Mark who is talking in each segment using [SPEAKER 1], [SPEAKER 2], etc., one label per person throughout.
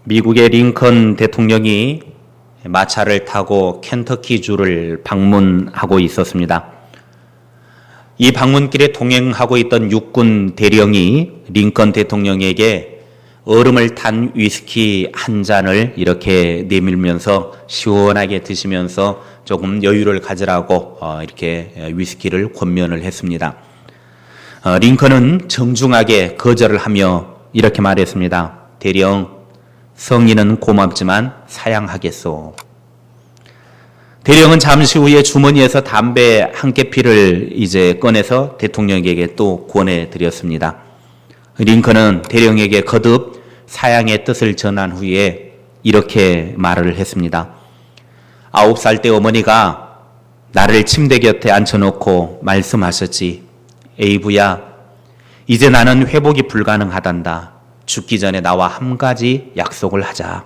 [SPEAKER 1] 미국의 링컨 대통령이 마차를 타고 켄터키주를 방문하고 있었습니다. 이 방문길에 동행하고 있던 육군 대령이 링컨 대통령에게 얼음을 탄 위스키 한 잔을 이렇게 내밀면서 시원하게 드시면서 조금 여유를 가지라고 이렇게 위스키를 권면을 했습니다. 링컨은 정중하게 거절을 하며 이렇게 말했습니다. 대령, 성의는 고맙지만 사양하겠소. 대령은 잠시 후에 주머니에서 담배 한 개피를 이제 꺼내서 대통령에게 또 권해드렸습니다. 링컨은 대령에게 거듭 사양의 뜻을 전한 후에 이렇게 말을 했습니다. 9살 때 어머니가 나를 침대 곁에 앉혀놓고 말씀하셨지. 에이브야, 이제 나는 회복이 불가능하단다. 죽기 전에 나와 한 가지 약속을 하자.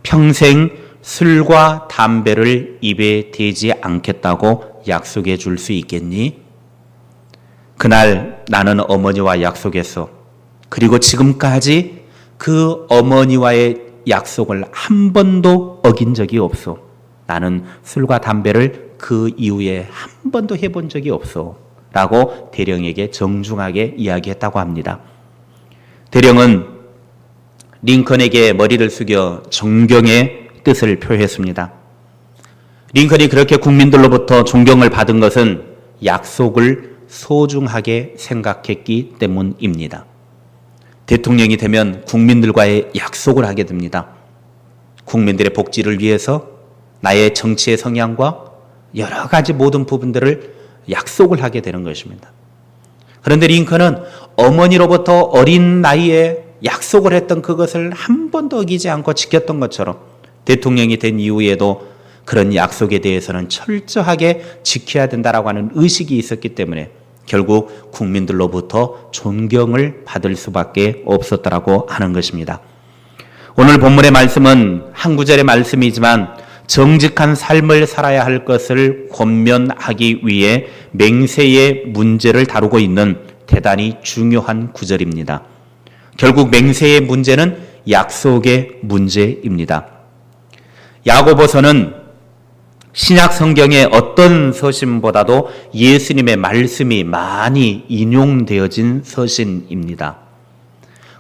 [SPEAKER 1] 평생 술과 담배를 입에 대지 않겠다고 약속해 줄 수 있겠니? 그날 나는 어머니와 약속했어. 그리고 지금까지 그 어머니와의 약속을 한 번도 어긴 적이 없어. 나는 술과 담배를 그 이후에 한 번도 해본 적이 없어. 라고 대령에게 정중하게 이야기했다고 합니다. 대령은 링컨에게 머리를 숙여 존경의 뜻을 표했습니다. 링컨이 그렇게 국민들로부터 존경을 받은 것은 약속을 소중하게 생각했기 때문입니다. 대통령이 되면 국민들과의 약속을 하게 됩니다. 국민들의 복지를 위해서 나의 정치의 성향과 여러 가지 모든 부분들을 약속을 하게 되는 것입니다. 그런데 링컨은 어머니로부터 어린 나이에 약속을 했던 그것을 한 번도 어기지 않고 지켰던 것처럼 대통령이 된 이후에도 그런 약속에 대해서는 철저하게 지켜야 된다라고 하는 의식이 있었기 때문에 결국 국민들로부터 존경을 받을 수밖에 없었다라고 하는 것입니다. 오늘 본문의 말씀은 한 구절의 말씀이지만 정직한 삶을 살아야 할 것을 권면하기 위해 맹세의 문제를 다루고 있는 대단히 중요한 구절입니다. 결국 맹세의 문제는 약속의 문제입니다. 야고보서는 신약 성경의 어떤 서신보다도 예수님의 말씀이 많이 인용되어진 서신입니다.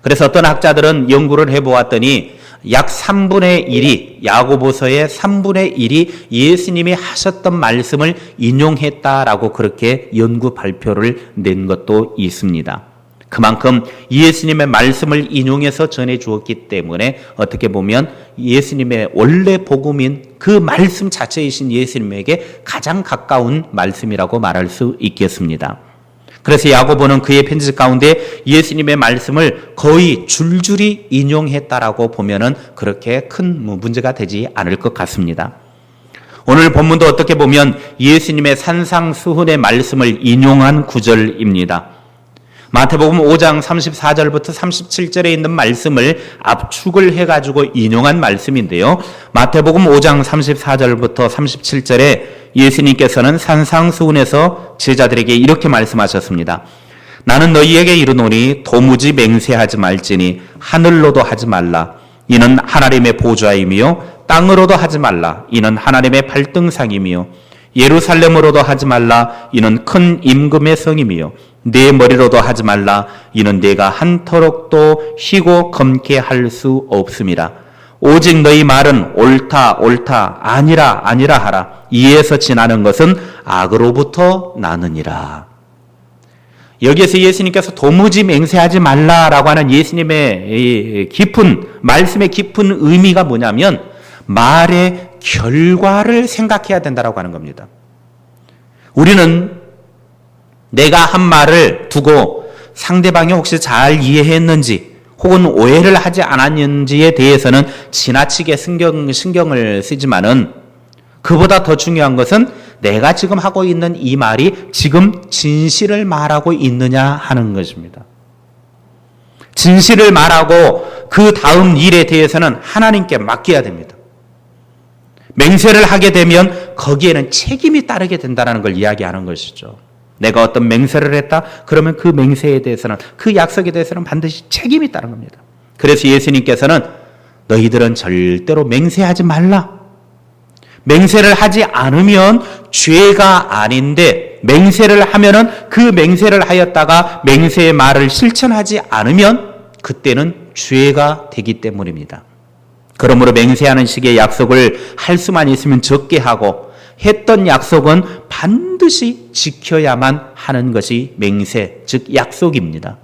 [SPEAKER 1] 그래서 어떤 학자들은 연구를 해보았더니 약 3분의 1이 야고보서의 3분의 1이 예수님이 하셨던 말씀을 인용했다라고 그렇게 연구 발표를 낸 것도 있습니다. 그만큼 예수님의 말씀을 인용해서 전해 주었기 때문에 어떻게 보면 예수님의 원래 복음인 그 말씀 자체이신 예수님에게 가장 가까운 말씀이라고 말할 수 있겠습니다. 그래서 야고보는 그의 편지 가운데 예수님의 말씀을 거의 줄줄이 인용했다라고 보면은 그렇게 큰 문제가 되지 않을 것 같습니다. 오늘 본문도 어떻게 보면 예수님의 산상수훈의 말씀을 인용한 구절입니다. 마태복음 5장 34절부터 37절에 있는 말씀을 압축을 해가지고 인용한 말씀인데요. 마태복음 5장 34절부터 37절에 예수님께서는 산상수훈에서 제자들에게 이렇게 말씀하셨습니다. 나는 너희에게 이르노니 도무지 맹세하지 말지니 하늘로도 하지 말라. 이는 하나님의 보좌이며 땅으로도 하지 말라. 이는 하나님의 발등상이며 예루살렘으로도 하지 말라. 이는 큰 임금의 성이며 내 머리로도 하지 말라. 이는 내가 한터럭도 희고 검게 할 수 없음이라. 오직 너희 말은 옳다 옳다 아니라 아니라 하라. 이에서 지나는 것은 악으로부터 나느니라. 여기에서 예수님께서 도무지 맹세하지 말라라고 하는 예수님의 깊은 말씀의 깊은 의미가 뭐냐면 말의 결과를 생각해야 된다라고 하는 겁니다. 우리는 내가 한 말을 두고 상대방이 혹시 잘 이해했는지 혹은 오해를 하지 않았는지에 대해서는 지나치게 신경을 쓰지만은 그보다 더 중요한 것은 내가 지금 하고 있는 이 말이 지금 진실을 말하고 있느냐 하는 것입니다. 진실을 말하고 그 다음 일에 대해서는 하나님께 맡겨야 됩니다. 맹세를 하게 되면 거기에는 책임이 따르게 된다는 걸 이야기하는 것이죠. 내가 어떤 맹세를 했다? 그러면 그 맹세에 대해서는 그 약속에 대해서는 반드시 책임이 따른 겁니다. 그래서 예수님께서는 너희들은 절대로 맹세하지 말라. 맹세를 하지 않으면 죄가 아닌데 맹세를 하면은 그 맹세를 하였다가 맹세의 말을 실천하지 않으면 그때는 죄가 되기 때문입니다. 그러므로 맹세하는 식의 약속을 할 수만 있으면 적게 하고 했던 약속은 반드시 지켜야만 하는 것이 맹세, 즉 약속입니다.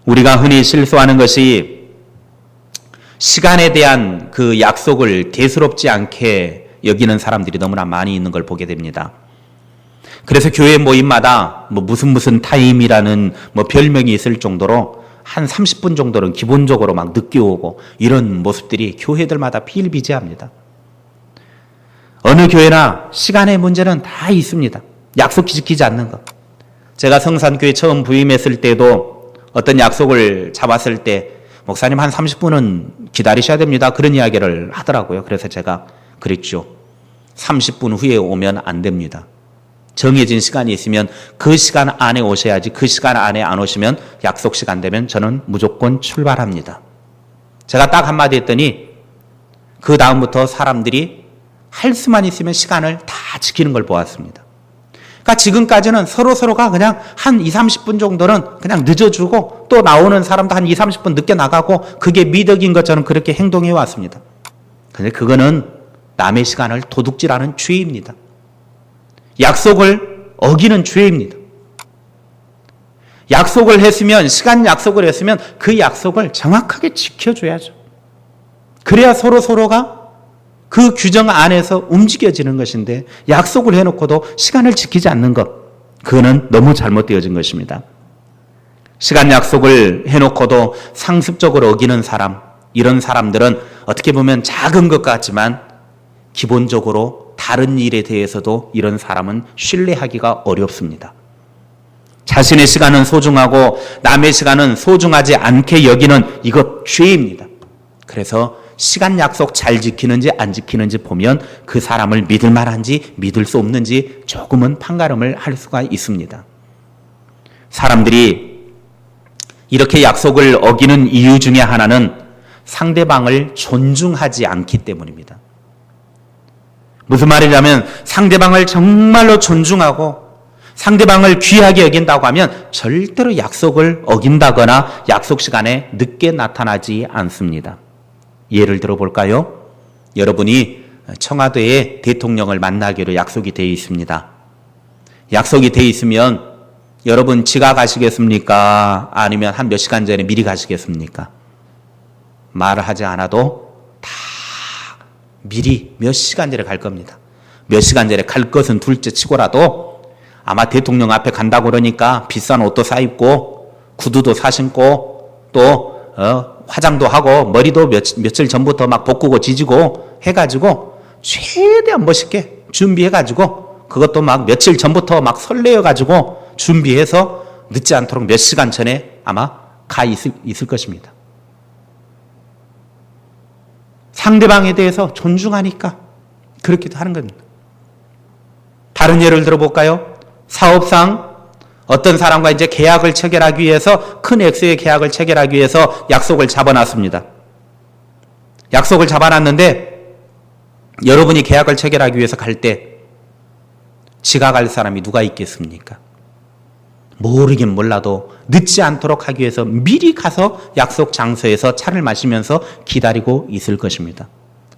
[SPEAKER 1] 우리가 흔히 실수하는 것이 시간에 대한 그 약속을 대수롭지 않게 여기는 사람들이 너무나 많이 있는 걸 보게 됩니다. 그래서 교회 모임마다 무슨 타임이라는 별명이 있을 정도로 한 30분 정도는 기본적으로 막 늦게 오고 이런 모습들이 교회들마다 비일비재합니다. 어느 교회나 시간의 문제는 다 있습니다. 약속 지키지 않는 것. 제가 성산교회 처음 부임했을 때도 어떤 약속을 잡았을 때 목사님 한 30분은 기다리셔야 됩니다. 그런 이야기를 하더라고요. 그래서 제가 그랬죠. 30분 후에 오면 안 됩니다. 정해진 시간이 있으면 그 시간 안에 오셔야지 그 시간 안에 안 오시면 약속 시간 되면 저는 무조건 출발합니다. 제가 딱 한마디 했더니 그 다음부터 사람들이 할 수만 있으면 시간을 다 지키는 걸 보았습니다. 그러니까 지금까지는 서로가 그냥 한 2, 30분 정도는 그냥 늦어주고 또 나오는 사람도 한 2, 30분 늦게 나가고 그게 미덕인 것처럼 그렇게 행동해 왔습니다. 그런데 그거는 남의 시간을 도둑질하는 죄입니다. 약속을 어기는 죄입니다. 약속을 했으면, 시간 약속을 했으면 그 약속을 정확하게 지켜줘야죠. 그래야 서로가 그 규정 안에서 움직여지는 것인데 약속을 해놓고도 시간을 지키지 않는 것, 그거는 너무 잘못되어진 것입니다. 시간 약속을 해놓고도 상습적으로 어기는 사람, 이런 사람들은 어떻게 보면 작은 것 같지만 기본적으로 다른 일에 대해서도 이런 사람은 신뢰하기가 어렵습니다. 자신의 시간은 소중하고 남의 시간은 소중하지 않게 여기는 이것 죄입니다. 그래서 시간 약속 잘 지키는지 안 지키는지 보면 그 사람을 믿을 만한지 믿을 수 없는지 조금은 판가름을 할 수가 있습니다. 사람들이 이렇게 약속을 어기는 이유 중에 하나는 상대방을 존중하지 않기 때문입니다. 무슨 말이냐면 상대방을 정말로 존중하고 상대방을 귀하게 여긴다고 하면 절대로 약속을 어긴다거나 약속 시간에 늦게 나타나지 않습니다. 예를 들어 볼까요? 여러분이 청와대에 대통령을 만나기로 약속이 되어 있습니다. 약속이 되어 있으면 여러분 지각하시겠습니까? 아니면 한 몇 시간 전에 미리 가시겠습니까? 말을 하지 않아도 다 미리 몇 시간 전에 갈 겁니다. 몇 시간 전에 갈 것은 둘째 치고라도 아마 대통령 앞에 간다고 그러니까 비싼 옷도 사입고 구두도 사신고 또 화장도 하고 머리도 며칠 전부터 막 볶고 지지고 해가지고 최대한 멋있게 준비해가지고 그것도 막 며칠 전부터 막 설레어가지고 준비해서 늦지 않도록 몇 시간 전에 아마 가 있을 것입니다. 상대방에 대해서 존중하니까 그렇기도 하는 겁니다. 다른 예를 들어볼까요? 사업상 어떤 사람과 이제 계약을 체결하기 위해서 큰 액수의 계약을 체결하기 위해서 약속을 잡아놨습니다. 약속을 잡아놨는데 여러분이 계약을 체결하기 위해서 갈 때 지각할 사람이 누가 있겠습니까? 모르긴 몰라도 늦지 않도록 하기 위해서 미리 가서 약속 장소에서 차를 마시면서 기다리고 있을 것입니다.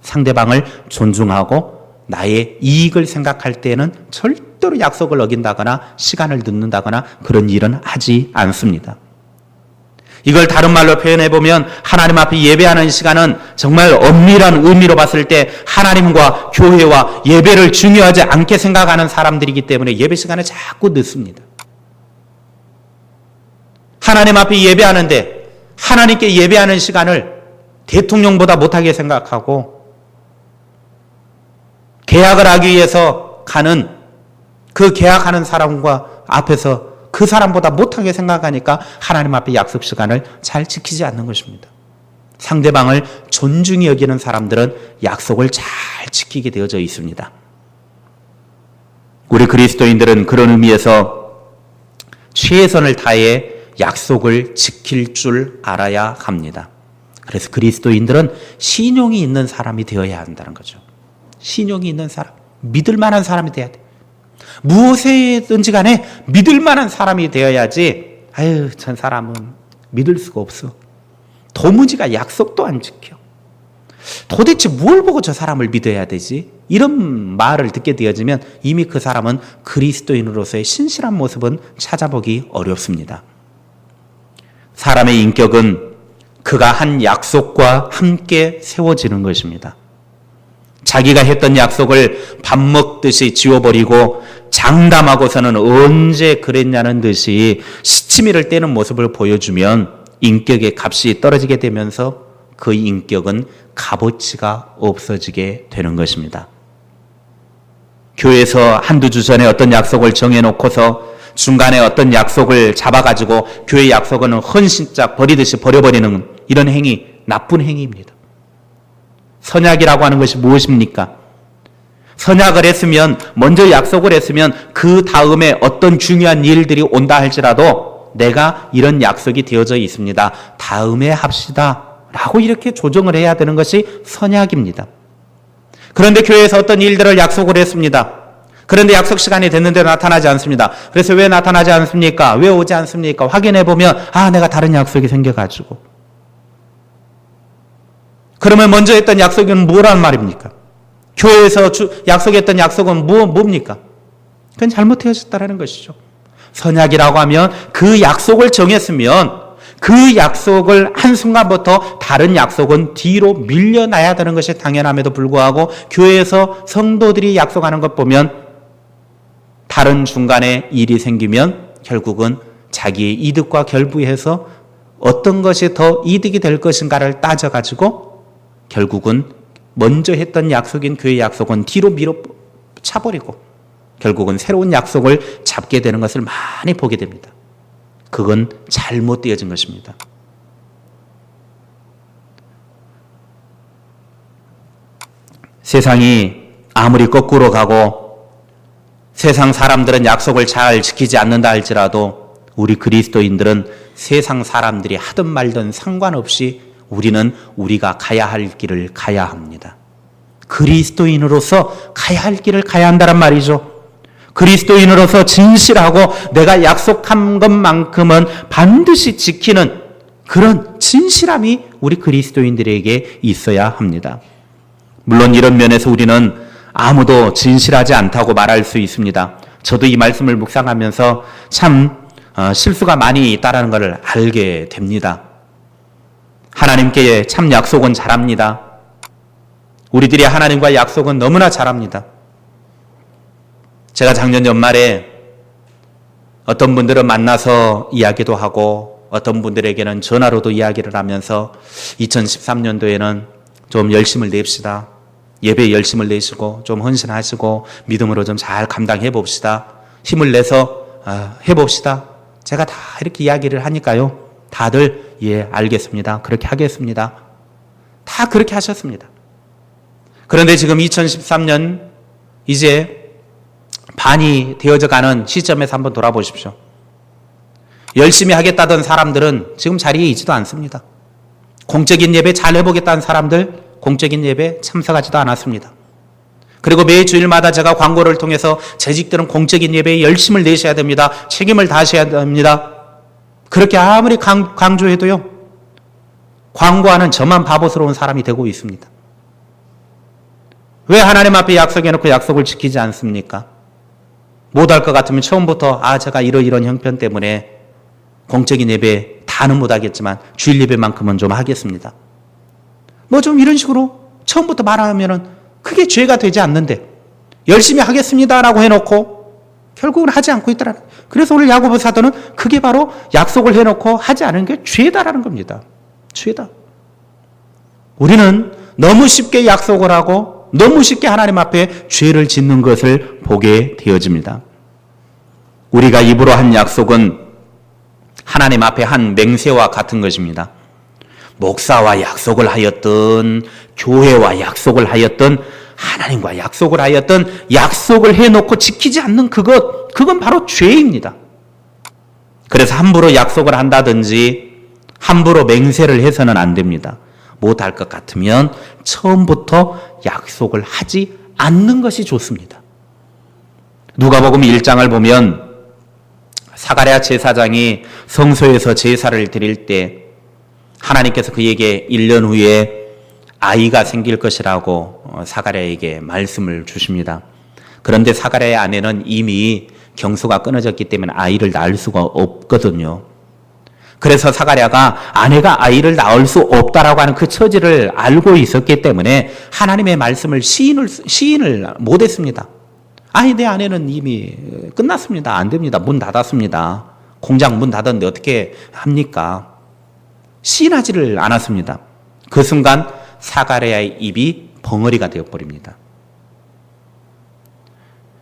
[SPEAKER 1] 상대방을 존중하고 나의 이익을 생각할 때는 절대로 약속을 어긴다거나 시간을 늦는다거나 그런 일은 하지 않습니다. 이걸 다른 말로 표현해보면 하나님 앞에 예배하는 시간은 정말 엄밀한 의미로 봤을 때 하나님과 교회와 예배를 중요하지 않게 생각하는 사람들이기 때문에 예배 시간을 자꾸 늦습니다. 하나님 앞에 예배하는데 하나님께 예배하는 시간을 대통령보다 못하게 생각하고 계약을 하기 위해서 가는 그 계약하는 사람과 앞에서 그 사람보다 못하게 생각하니까 하나님 앞에 약속 시간을 잘 지키지 않는 것입니다. 상대방을 존중히 여기는 사람들은 약속을 잘 지키게 되어져 있습니다. 우리 그리스도인들은 그런 의미에서 최선을 다해 약속을 지킬 줄 알아야 합니다. 그래서 그리스도인들은 신용이 있는 사람이 되어야 한다는 거죠. 신용이 있는 사람, 믿을 만한 사람이 되어야 돼. 무엇이든지 간에 믿을 만한 사람이 되어야지, 아유, 전 사람은 믿을 수가 없어. 도무지가 약속도 안 지켜. 도대체 뭘 보고 저 사람을 믿어야 되지? 이런 말을 듣게 되어지면 이미 그 사람은 그리스도인으로서의 신실한 모습은 찾아보기 어렵습니다. 사람의 인격은 그가 한 약속과 함께 세워지는 것입니다. 자기가 했던 약속을 밥 먹듯이 지워버리고 장담하고서는 언제 그랬냐는 듯이 시치미를 떼는 모습을 보여주면 인격의 값이 떨어지게 되면서 그 인격은 값어치가 없어지게 되는 것입니다. 교회에서 한두 주 전에 어떤 약속을 정해놓고서 중간에 어떤 약속을 잡아가지고 교회 약속은 헌신짝 버리듯이 버려버리는 이런 행위, 나쁜 행위입니다. 선약이라고 하는 것이 무엇입니까? 선약을 했으면, 먼저 약속을 했으면 그 다음에 어떤 중요한 일들이 온다 할지라도 내가 이런 약속이 되어져 있습니다. 다음에 합시다 라고 이렇게 조정을 해야 되는 것이 선약입니다. 그런데 교회에서 어떤 일들을 약속을 했습니다. 그런데 약속 시간이 됐는데도 나타나지 않습니다. 그래서 왜 나타나지 않습니까? 왜 오지 않습니까? 확인해 보면 내가 다른 약속이 생겨가지고. 그러면 먼저 했던 약속은 뭐란 말입니까? 교회에서 약속했던 약속은 뭡니까? 그건 잘못되어졌다는 것이죠. 선약이라고 하면 그 약속을 정했으면 그 약속을 한순간부터 다른 약속은 뒤로 밀려나야 되는 것이 당연함에도 불구하고 교회에서 성도들이 약속하는 것 보면 다른 중간에 일이 생기면 결국은 자기의 이득과 결부해서 어떤 것이 더 이득이 될 것인가를 따져가지고 결국은 먼저 했던 약속인 교회 약속은 뒤로 밀어차버리고 결국은 새로운 약속을 잡게 되는 것을 많이 보게 됩니다. 그건 잘못되어진 것입니다. 세상이 아무리 거꾸로 가고 세상 사람들은 약속을 잘 지키지 않는다 할지라도 우리 그리스도인들은 세상 사람들이 하든 말든 상관없이 우리는 우리가 가야 할 길을 가야 합니다. 그리스도인으로서 가야 할 길을 가야 한다는 말이죠. 그리스도인으로서 진실하고 내가 약속한 것만큼은 반드시 지키는 그런 진실함이 우리 그리스도인들에게 있어야 합니다. 물론 이런 면에서 우리는 아무도 진실하지 않다고 말할 수 있습니다. 저도 이 말씀을 묵상하면서 참 실수가 많이 있다는 것을 알게 됩니다. 하나님께 참 약속은 잘합니다. 우리들이 하나님과 약속은 너무나 잘합니다. 제가 작년 연말에 어떤 분들은 만나서 이야기도 하고 어떤 분들에게는 전화로도 이야기를 하면서 2013년도에는 좀 열심을 냅시다. 예배에 열심을 내시고 좀 헌신하시고 믿음으로 좀 잘 감당해 봅시다. 힘을 내서 해봅시다. 제가 다 이렇게 이야기를 하니까요. 다들 예 알겠습니다. 그렇게 하겠습니다. 다 그렇게 하셨습니다. 그런데 지금 2013년 이제 반이 되어져 가는 시점에서 한번 돌아보십시오. 열심히 하겠다던 사람들은 지금 자리에 있지도 않습니다. 공적인 예배 잘 해보겠다는 사람들 공적인 예배 참석하지도 않았습니다. 그리고 매 주일마다 제가 광고를 통해서 재직들은 공적인 예배에 열심을 내셔야 됩니다. 책임을 다하셔야 됩니다. 그렇게 아무리 강조해도요. 광고하는 저만 바보스러운 사람이 되고 있습니다. 왜 하나님 앞에 약속해놓고 약속을 지키지 않습니까? 못할 것 같으면 처음부터 제가 이런 형편 때문에 공적인 예배 다는 못하겠지만 주일 예배만큼은 좀 하겠습니다. 뭐 좀 이런 식으로 처음부터 말하면은 그게 죄가 되지 않는데 열심히 하겠습니다라고 해놓고 결국은 하지 않고 있더라. 그래서 오늘 야고보 사도는 그게 바로 약속을 해놓고 하지 않은 게 죄다라는 겁니다. 죄다. 우리는 너무 쉽게 약속을 하고 너무 쉽게 하나님 앞에 죄를 짓는 것을 보게 되어집니다. 우리가 입으로 한 약속은 하나님 앞에 한 맹세와 같은 것입니다. 목사와 약속을 하였든 교회와 약속을 하였든 하나님과 약속을 하였든 약속을 해놓고 지키지 않는 그건 바로 죄입니다. 그래서 함부로 약속을 한다든지 함부로 맹세를 해서는 안 됩니다. 못할 것 같으면 처음부터 약속을 하지 않는 것이 좋습니다. 누가복음 1장을 보면 사가랴 제사장이 성소에서 제사를 드릴 때 하나님께서 그에게 1년 후에 아이가 생길 것이라고 사가랴에게 말씀을 주십니다. 그런데 사가랴의 아내는 이미 경수가 끊어졌기 때문에 아이를 낳을 수가 없거든요. 그래서 사가랴가 아내가 아이를 낳을 수 없다라고 하는 그 처지를 알고 있었기 때문에 하나님의 말씀을 시인을 못했습니다. 아니, 내 아내는 이미 끝났습니다. 안 됩니다. 문 닫았습니다. 공장 문 닫았는데 어떻게 합니까? 시인하지를 않았습니다. 그 순간 사가랴의 입이 벙어리가 되어버립니다.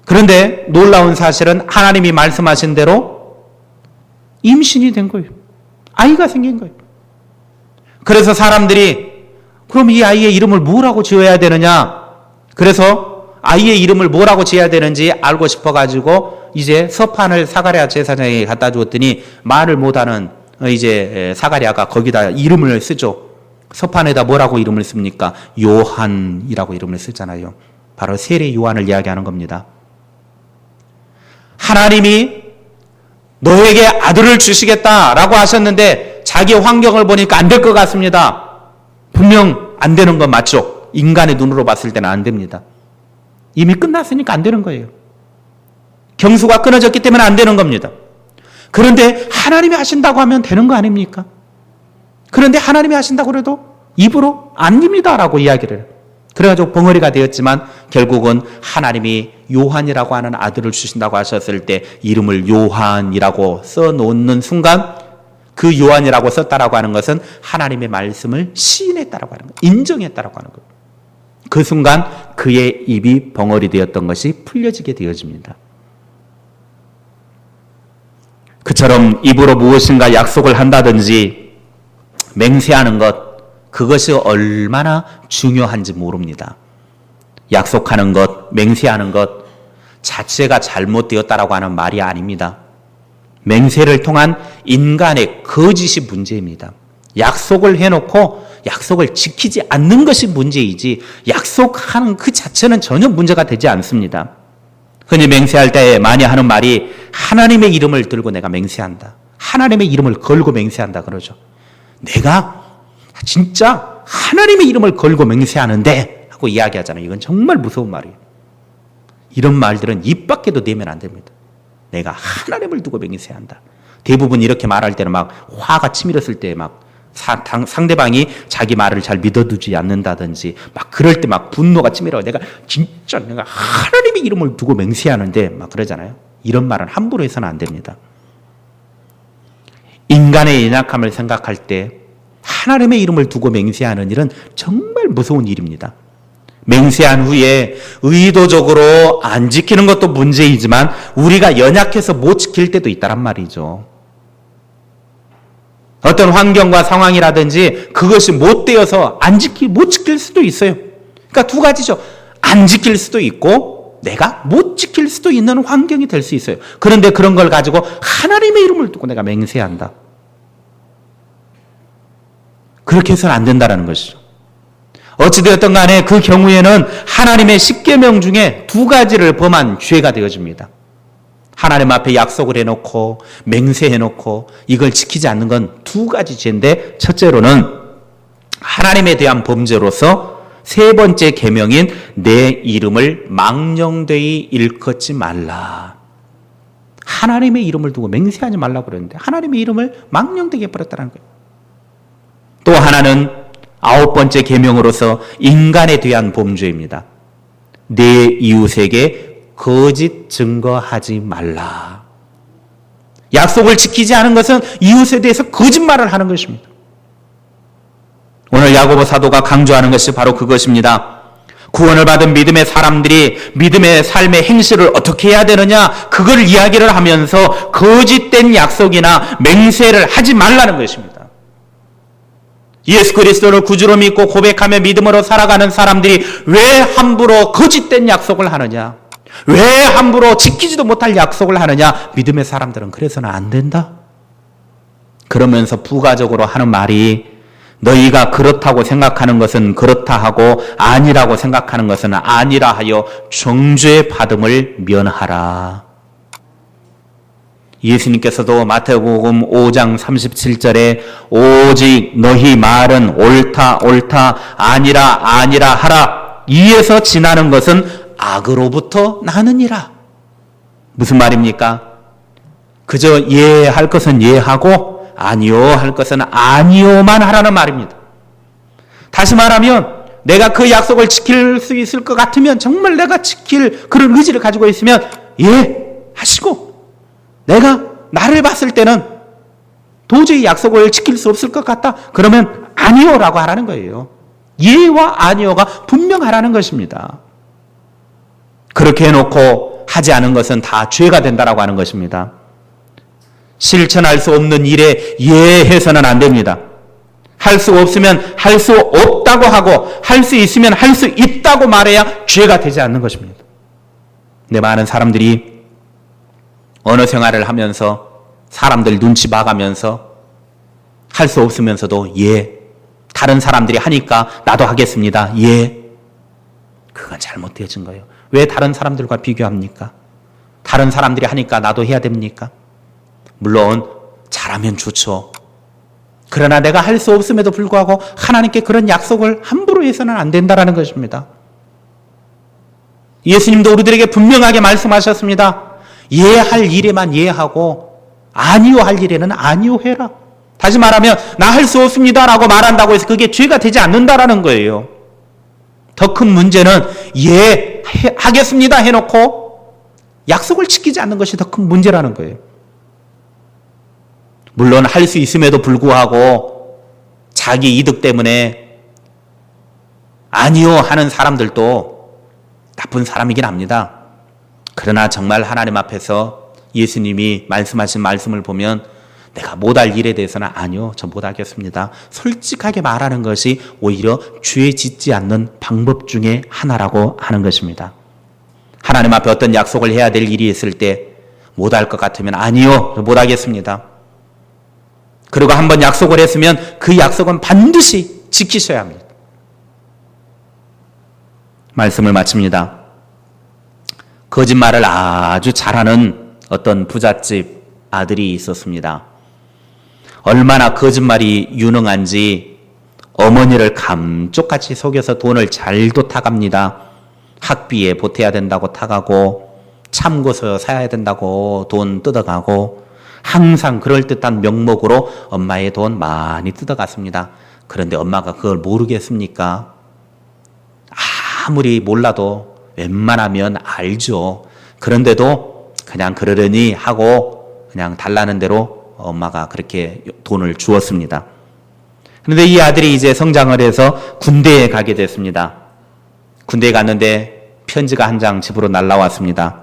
[SPEAKER 1] 그런데 놀라운 사실은 하나님이 말씀하신 대로 임신이 된 거예요. 아이가 생긴 거예요. 그래서 사람들이 그럼 이 아이의 이름을 뭐라고 지어야 되느냐? 그래서 아이의 이름을 뭐라고 지어야 되는지 알고 싶어가지고 이제 서판을 사가랴 제사장에게 갖다 주었더니 말을 못하는 이제 사가랴가 거기다 이름을 쓰죠. 서판에다 뭐라고 이름을 씁니까? 요한이라고 이름을 쓰잖아요. 바로 세례 요한을 이야기하는 겁니다. 하나님이 너에게 아들을 주시겠다라고 하셨는데 자기 환경을 보니까 안 될 것 같습니다. 분명 안 되는 건 맞죠? 인간의 눈으로 봤을 때는 안 됩니다. 이미 끝났으니까 안 되는 거예요. 경수가 끊어졌기 때문에 안 되는 겁니다. 그런데 하나님이 하신다고 하면 되는 거 아닙니까? 그런데 하나님이 하신다고 그래도 입으로 안 됩니다라고 이야기를 해요. 그래가지고 벙어리가 되었지만 결국은 하나님이 요한이라고 하는 아들을 주신다고 하셨을 때 이름을 요한이라고 써놓는 순간 그 요한이라고 썼다라고 하는 것은 하나님의 말씀을 시인했다라고 하는 거예요. 인정했다라고 하는 거예요. 그 순간 그의 입이 벙어리 되었던 것이 풀려지게 되어집니다. 그처럼 입으로 무엇인가 약속을 한다든지 맹세하는 것, 그것이 얼마나 중요한지 모릅니다. 약속하는 것, 맹세하는 것 자체가 잘못되었다라고 하는 말이 아닙니다. 맹세를 통한 인간의 거짓이 문제입니다. 약속을 해놓고 약속을 지키지 않는 것이 문제이지 약속하는 그 자체는 전혀 문제가 되지 않습니다. 흔히 맹세할 때 많이 하는 말이 하나님의 이름을 들고 내가 맹세한다. 하나님의 이름을 걸고 맹세한다 그러죠. 내가 진짜 하나님의 이름을 걸고 맹세하는데 하고 이야기하잖아요. 이건 정말 무서운 말이에요. 이런 말들은 입 밖에도 내면 안 됩니다. 내가 하나님을 두고 맹세한다. 대부분 이렇게 말할 때는 막 화가 치밀었을 때 막 상대방이 자기 말을 잘 믿어두지 않는다든지 막 그럴 때 막 분노가 치밀어 내가 하나님의 이름을 두고 맹세하는데 막 그러잖아요. 이런 말은 함부로 해서는 안 됩니다. 인간의 연약함을 생각할 때 하나님의 이름을 두고 맹세하는 일은 정말 무서운 일입니다. 맹세한 후에 의도적으로 안 지키는 것도 문제이지만 우리가 연약해서 못 지킬 때도 있다란 말이죠. 어떤 환경과 상황이라든지 그것이 못 되어서 못 지킬 수도 있어요. 그러니까 두 가지죠. 안 지킬 수도 있고 내가 못 지킬 수도 있는 환경이 될 수 있어요. 그런데 그런 걸 가지고 하나님의 이름을 두고 내가 맹세한다. 그렇게 해서는 안 된다는 것이죠. 어찌되었든 간에 그 경우에는 하나님의 십계명 중에 두 가지를 범한 죄가 되어집니다. 하나님 앞에 약속을 해놓고 맹세해놓고 이걸 지키지 않는 건 두 가지 죄인데 첫째로는 하나님에 대한 범죄로서 세 번째 계명인 내 이름을 망령되이 일컫지 말라. 하나님의 이름을 두고 맹세하지 말라고 그랬는데 하나님의 이름을 망령되게 해버렸다는 거예요. 또 하나는 아홉 번째 계명으로서 인간에 대한 범죄입니다. 내 이웃에게 거짓 증거하지 말라. 약속을 지키지 않은 것은 이웃에 대해서 거짓말을 하는 것입니다. 오늘 야고보 사도가 강조하는 것이 바로 그것입니다. 구원을 받은 믿음의 사람들이 믿음의 삶의 행실을 어떻게 해야 되느냐 그걸 이야기를 하면서 거짓된 약속이나 맹세를 하지 말라는 것입니다. 예수 그리스도를 구주로 믿고 고백하며 믿음으로 살아가는 사람들이 왜 함부로 거짓된 약속을 하느냐? 왜 함부로 지키지도 못할 약속을 하느냐? 믿음의 사람들은 그래서는 안 된다. 그러면서 부가적으로 하는 말이 너희가 그렇다고 생각하는 것은 그렇다 하고 아니라고 생각하는 것은 아니라 하여 정죄 받음을 면하라. 예수님께서도 마태복음 5장 37절에 오직 너희 말은 옳다 옳다 아니라 하라. 이에서 지나는 것은 악으로부터 나느니라. 무슨 말입니까? 그저 예할 것은 예하고 아니요 할 것은 아니요만 하라는 말입니다. 다시 말하면 내가 그 약속을 지킬 수 있을 것 같으면, 정말 내가 지킬 그런 의지를 가지고 있으면 예 하시고, 내가 나를 봤을 때는 도저히 약속을 지킬 수 없을 것 같다 그러면 아니요라고 하라는 거예요. 예와 아니요가 분명하라는 것입니다. 그렇게 해놓고 하지 않은 것은 다 죄가 된다라고 하는 것입니다. 실천할 수 없는 일에 예해서는 안 됩니다. 할 수 없으면 할 수 없다고 하고, 할 수 있으면 할 수 있다고 말해야 죄가 되지 않는 것입니다. 근데 많은 사람들이 언어 생활을 하면서 사람들 눈치 봐가면서 할 수 없으면서도 예, 다른 사람들이 하니까 나도 하겠습니다. 예. 그건 잘못되어진 거예요. 왜 다른 사람들과 비교합니까? 다른 사람들이 하니까 나도 해야 됩니까? 물론 잘하면 좋죠. 그러나 내가 할 수 없음에도 불구하고 하나님께 그런 약속을 함부로 해서는 안 된다는 것입니다. 예수님도 우리들에게 분명하게 말씀하셨습니다. 예할 일에만 예하고 아니요 할 일에는 아니요 해라. 다시 말하면 나 할 수 없습니다라고 말한다고 해서 그게 죄가 되지 않는다라는 거예요. 더 큰 문제는 예 하겠습니다 해놓고 약속을 지키지 않는 것이 더 큰 문제라는 거예요. 물론 할 수 있음에도 불구하고 자기 이득 때문에 아니요 하는 사람들도 나쁜 사람이긴 합니다. 그러나 정말 하나님 앞에서 예수님이 말씀하신 말씀을 보면 내가 못할 일에 대해서는 아니요, 저 못하겠습니다. 솔직하게 말하는 것이 오히려 죄 짓지 않는 방법 중에 하나라고 하는 것입니다. 하나님 앞에 어떤 약속을 해야 될 일이 있을 때 못할 것 같으면 아니요, 저 못하겠습니다. 그리고 한번 약속을 했으면 그 약속은 반드시 지키셔야 합니다. 말씀을 마칩니다. 거짓말을 아주 잘하는 어떤 부잣집 아들이 있었습니다. 얼마나 거짓말이 유능한지 어머니를 감쪽같이 속여서 돈을 잘도 타갑니다. 학비에 보태야 된다고 타가고, 참고서 사야 된다고 돈 뜯어가고, 항상 그럴듯한 명목으로 엄마의 돈 많이 뜯어갔습니다. 그런데 엄마가 그걸 모르겠습니까? 아무리 몰라도 웬만하면 알죠. 그런데도 그냥 그러려니 하고 그냥 달라는 대로 엄마가 그렇게 돈을 주었습니다. 그런데 이 아들이 이제 성장을 해서 군대에 가게 됐습니다. 군대에 갔는데 편지가 한 장 집으로 날라왔습니다.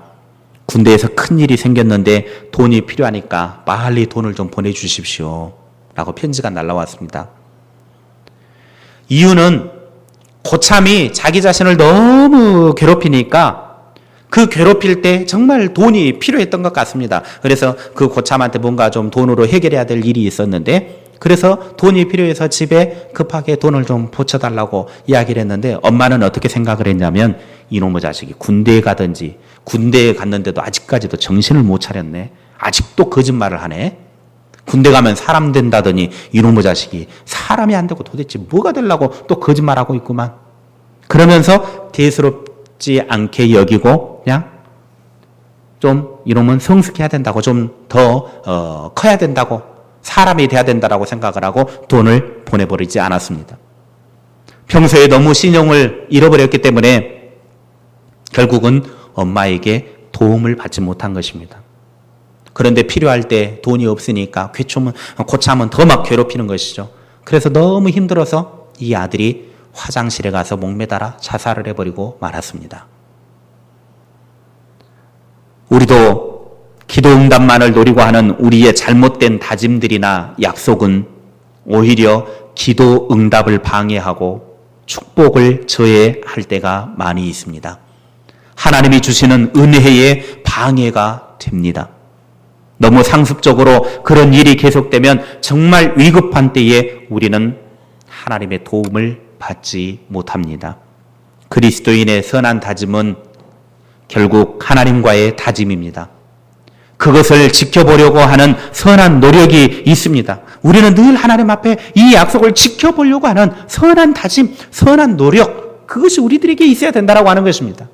[SPEAKER 1] 군대에서 큰일이 생겼는데 돈이 필요하니까 빨리 돈을 좀 보내주십시오 라고 편지가 날라왔습니다. 이유는 고참이 자기 자신을 너무 괴롭히니까 그 괴롭힐 때 정말 돈이 필요했던 것 같습니다. 그래서 그 고참한테 뭔가 좀 돈으로 해결해야 될 일이 있었는데, 그래서 돈이 필요해서 집에 급하게 돈을 좀 보쳐달라고 이야기를 했는데, 엄마는 어떻게 생각을 했냐면 이놈의 자식이 군대에 가든지, 군대에 갔는데도 아직까지도 정신을 못 차렸네, 아직도 거짓말을 하네, 군대 가면 사람 된다더니 이놈의 자식이 사람이 안 되고 도대체 뭐가 되려고 또 거짓말하고 있구만. 그러면서 대수롭지 않게 여기고 그냥 좀 이놈은 성숙해야 된다고, 좀 더 커야 된다고, 사람이 돼야 된다라고 생각을 하고 돈을 보내버리지 않았습니다. 평소에 너무 신용을 잃어버렸기 때문에 결국은 엄마에게 도움을 받지 못한 것입니다. 그런데 필요할 때 돈이 없으니까 고참은 더 막 괴롭히는 것이죠. 그래서 너무 힘들어서 이 아들이 화장실에 가서 목매달아 자살을 해버리고 말았습니다. 우리도 기도 응답만을 노리고 하는 우리의 잘못된 다짐들이나 약속은 오히려 기도 응답을 방해하고 축복을 저해할 때가 많이 있습니다. 하나님이 주시는 은혜의 방해가 됩니다. 너무 상습적으로 그런 일이 계속되면 정말 위급한 때에 우리는 하나님의 도움을 받지 못합니다. 그리스도인의 선한 다짐은 결국 하나님과의 다짐입니다. 그것을 지켜보려고 하는 선한 노력이 있습니다. 우리는 늘 하나님 앞에 이 약속을 지켜보려고 하는 선한 다짐, 선한 노력, 그것이 우리들에게 있어야 된다고 하는 것입니다.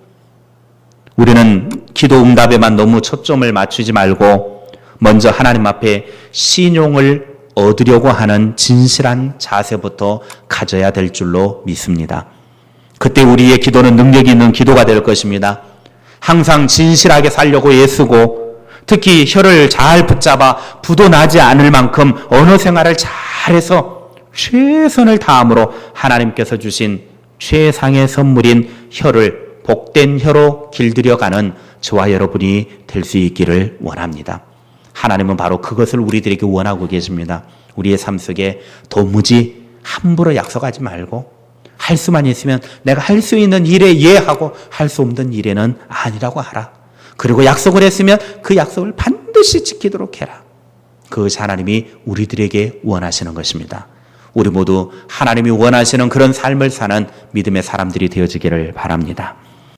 [SPEAKER 1] 우리는 기도 응답에만 너무 초점을 맞추지 말고 먼저 하나님 앞에 신용을 얻으려고 하는 진실한 자세부터 가져야 될 줄로 믿습니다. 그때 우리의 기도는 능력이 있는 기도가 될 것입니다. 항상 진실하게 살려고 애쓰고 특히 혀를 잘 붙잡아 부도 나지 않을 만큼 언어 생활을 잘해서 최선을 다함으로 하나님께서 주신 최상의 선물인 혀를 복된 혀로 길들여가는 저와 여러분이 될 수 있기를 원합니다. 하나님은 바로 그것을 우리들에게 원하고 계십니다. 우리의 삶 속에 도무지 함부로 약속하지 말고 할 수만 있으면 내가 할 수 있는 일에 예하고 할 수 없는 일에는 아니라고 하라. 그리고 약속을 했으면 그 약속을 반드시 지키도록 해라. 그것이 하나님이 우리들에게 원하시는 것입니다. 우리 모두 하나님이 원하시는 그런 삶을 사는 믿음의 사람들이 되어지기를 바랍니다.